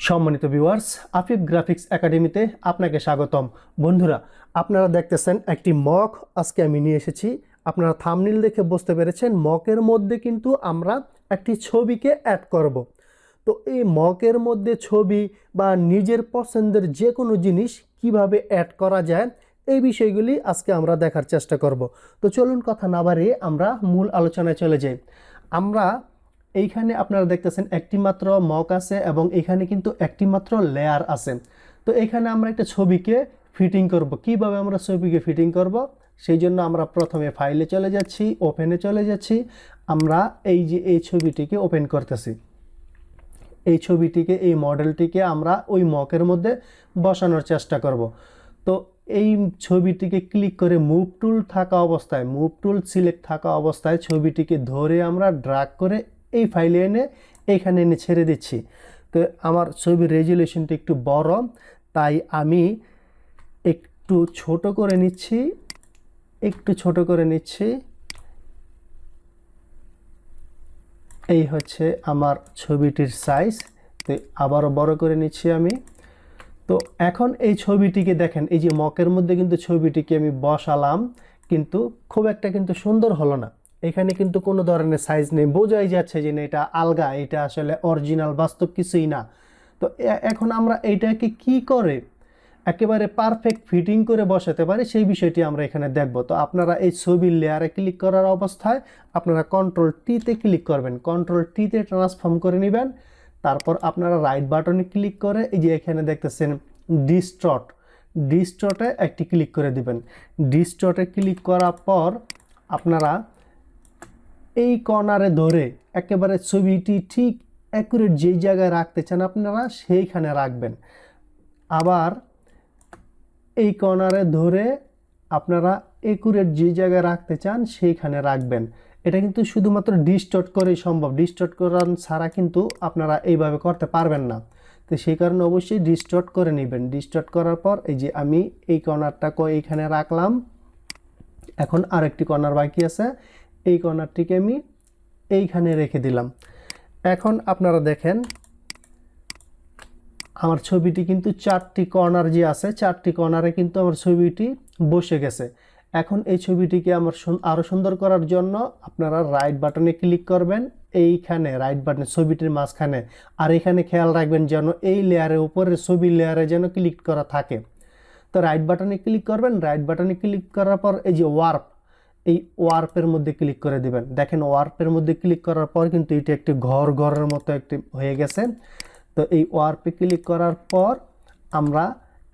সম্মানিত viewers, Afif graphics একাডেমিতে আপনাকে স্বাগতম। বন্ধুরা, আপনারা দেখতেছেন একটি মক আজকে আমি নিয়ে এসেছি। আপনারা থাম্বনেল দেখে বুঝতে পেরেছেন মকের মধ্যে কিন্তু আমরা একটি ছবিকে অ্যাড করব। তো এই মকের মধ্যে ছবি বা নিজের পছন্দের যে কোনো জিনিস কিভাবে অ্যাড করা যায় এই বিষয়গুলি আজকে আমরা দেখার চেষ্টা করব। তো চলুন কথা না বাড়িয়ে আমরা মূল আলোচনায় চলে যাই। আমরা এইখানে আপনারা দেখতেছেন একটি মাত্র মক আছে এবং এখানে কিন্তু একটি মাত্র লেয়ার আছে। তো এখানে আমরা একটা ছবিকে ফিটিং করব। কিভাবে আমরা ছবিকে ফিটিং করব সেই জন্য আমরা প্রথমে ফাইলে চলে যাচ্ছি, ওপেনে চলে যাচ্ছি। আমরা এই যে এই ছবিটিকে ওপেন করতেছি, এই ছবিটিকে, এই মডেলটিকে আমরা ওই মকের মধ্যে বসানোর চেষ্টা করব। তো এই ছবিটিকে ক্লিক করে মুভ টুল থাকা অবস্থায়, মুভ টুল সিলেক্ট থাকা অবস্থায় ছবিটিকে ধরে আমরা ড্র্যাগ করে এই ফাইলে এনে এইখানে এনে ছেড়ে দিচ্ছি। তো আমার ছবির রেজুলেশনটা একটু বড়, তাই আমি একটু ছোট করে নিচ্ছি, এই হচ্ছে আমার ছবিটির সাইজ। তো আবারও বড় করে নিচ্ছি আমি। তো এখন এই ছবিটিকে দেখেন, এই যে মকের মধ্যে কিন্তু ছবিটিকে আমি বসালাম, কিন্তু খুব একটা কিন্তু সুন্দর হলো না। এখানে কিন্তু কোনো ধরনের সাইজ নেই, বোঝাই যাচ্ছে যে না এটা আলগা, এটা আসলে অরিজিনাল বাস্তব কিছুই না। তো এখন আমরা এইটাকে কি করে একেবারে পারফেক্ট ফিটিং করে বসাতে পারি সেই বিষয়টি আমরা এখানে দেখব। তো আপনারা এই ছবির লেয়ারে ক্লিক করার অবস্থায় আপনারা কন্ট্রোল টিতে ক্লিক করবেন, কন্ট্রোল টিতে ট্রান্সফর্ম করে নেবেন। তারপর আপনারা রাইট বাটনে ক্লিক করে এই যে এখানে দেখতেছেন ডিস্টর্টে একটি ক্লিক করে দিবেন। ডিস্টর্টে ক্লিক করার পর আপনারা এই কর্নারে ধরে একেবারে ছবিটি ঠিক অ্যাকুরেট যেই জায়গায় রাখতে চান আপনারা সেইখানে রাখবেন। আবার এই কর্নারে ধরে আপনারা অ্যাকুরেট যে জায়গায় রাখতে চান সেইখানে রাখবেন। এটা কিন্তু শুধুমাত্র ডিস্টর্ট করেই সম্ভব, ডিস্টর্ট করার ছাড়া কিন্তু আপনারা এইভাবে করতে পারবেন না। তো সেই কারণে অবশ্যই ডিস্টর্ট করে নেবেন। ডিস্টর্ট করার পর এই যে আমি এই কর্নারটা এইখানে রাখলাম। এখন আরেকটি কর্নার বাকি আছে, এই কর্নারটিকে আমি এইখানে রেখে দিলাম। এখন আপনারা দেখেন আমার ছবিটি কিন্তু চারটি কর্নার যে আছে, চারটি কর্নারে কিন্তু আমার ছবিটি বসে গেছে। এখন এই ছবিটিকে আমার আরও সুন্দর করার জন্য আপনারা রাইট বাটনে ক্লিক করবেন, এইখানে রাইট বাটনে ছবিটির মাঝখানে। আর এখানে খেয়াল রাখবেন যেন এই লেয়ারের উপরে ছবির লেয়ারে যেন ক্লিক করা থাকে। তো রাইট বাটনে ক্লিক করবেন, রাইট বাটনে ক্লিক করার পর এই যে ওয়ার্প, এই ওয়ার্পের মধ্যে ক্লিক করে দিবেন। দেখেন ওয়ার্পের মধ্যে ক্লিক করার পর কিন্তু এটা একটি ঘরের মতো একটি হয়ে গেছে। তো এই ওয়ার্পে ক্লিক করার পর আমরা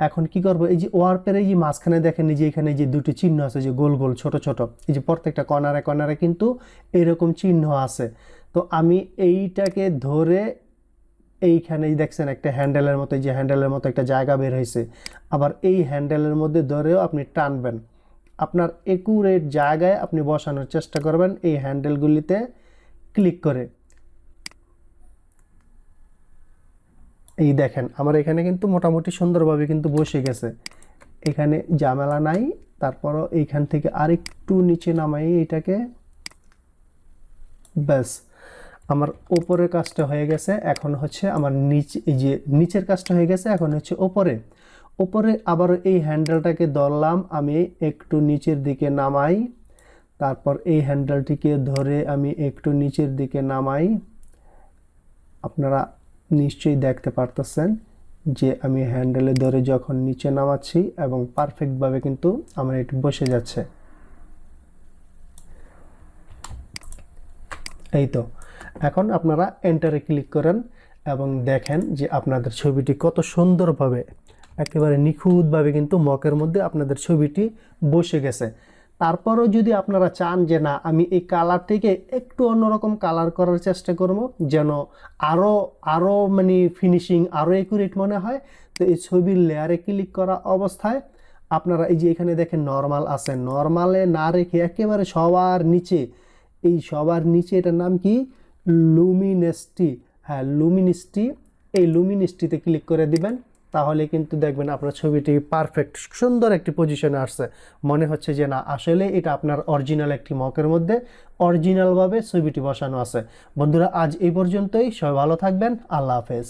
এখন কি করব, এই যে ওয়ার্পের এই যে মাঝখানে দেখেন এই যে এখানে যে দুটি চিহ্ন আছে, যে গোল গোল ছোট ছোট, এই যে প্রত্যেকটা কর্নারে কর্নারে কিন্তু এরকম চিহ্ন আছে। তো আমি এইটাকে ধরে এইখানে দেখছেন একটা হ্যান্ডেলের মতো, এই যে হ্যান্ডেলের মতো একটা জায়গা বের হয়েছে। আবার এই হ্যান্ডেলের মধ্যে ধরেও আপনি টানবেন, আপনার একুরেট জায়গায় আপনি বসানোর চেষ্টা করবেন এই হ্যান্ডেলগুলিতে ক্লিক করে। এই দেখেন আমার এখানে কিন্তু মোটামুটি সুন্দরভাবে কিন্তু বসে গেছে, এখানে ঝামেলা নাই। তারপরও এইখান থেকে আরেকটু নিচে নামাই এটাকে, ব্যাস আমার উপরের কাজটা হয়ে গেছে। এখন হচ্ছে আমার এই যে নিচের কাজটা হয়ে গেছে, এখন হচ্ছে উপরে আবার এই হ্যান্ডেলটাকে ধরলাম, আমি একটু নিচের দিকে নামাই। তারপর এই হ্যান্ডেলটিকে ধরে আমি একটু নিচের দিকে নামাই। আপনারা নিশ্চয়ই দেখতে পারতেছেন যে আমি হ্যান্ডেলে ধরে যখন নিচে নামাচ্ছি এবং পারফেক্টভাবে কিন্তু আমার এটি বসে যাচ্ছে। এই তো এখন আপনারা এন্টারে ক্লিক করেন এবং দেখেন যে আপনাদের ছবিটি কত সুন্দরভাবে একেবারে নিখুঁতভাবে কিন্তু মকের মধ্যে আপনাদের ছবিটি বসে গেছে। তারপরও যদি আপনারা চান যে না আমি এই কালারটিকে একটু অন্যরকম কালার করার চেষ্টা করব যেন আরও মানে ফিনিশিং আরও একুরেট মনে হয়, তো এই ছবির লেয়ারে ক্লিক করা অবস্থায় আপনারা এই যে এখানে দেখেন নর্মাল আছে, নর্মালে না রেখে একেবারে সবার নিচে, এই সবার নিচে এটার নাম কি লুমিনেসটি, হ্যাঁ লুমিনিস্টি, এই লুমিনিস্টিতে ক্লিক করে দিবেন। তাহলে কিন্তু দেখবেন আপনার ছবিটি পারফেক্ট সুন্দর একটি পজিশনে আসছে, মনে হচ্ছে যে না আসলে এটা আপনার অরিজিনাল একটি মকের মধ্যে অরিজিনালভাবে ছবিটি বসানো আছে। বন্ধুরা আজ এই পর্যন্তই, সবাই ভালো থাকবেন, আল্লাহ হাফেজ।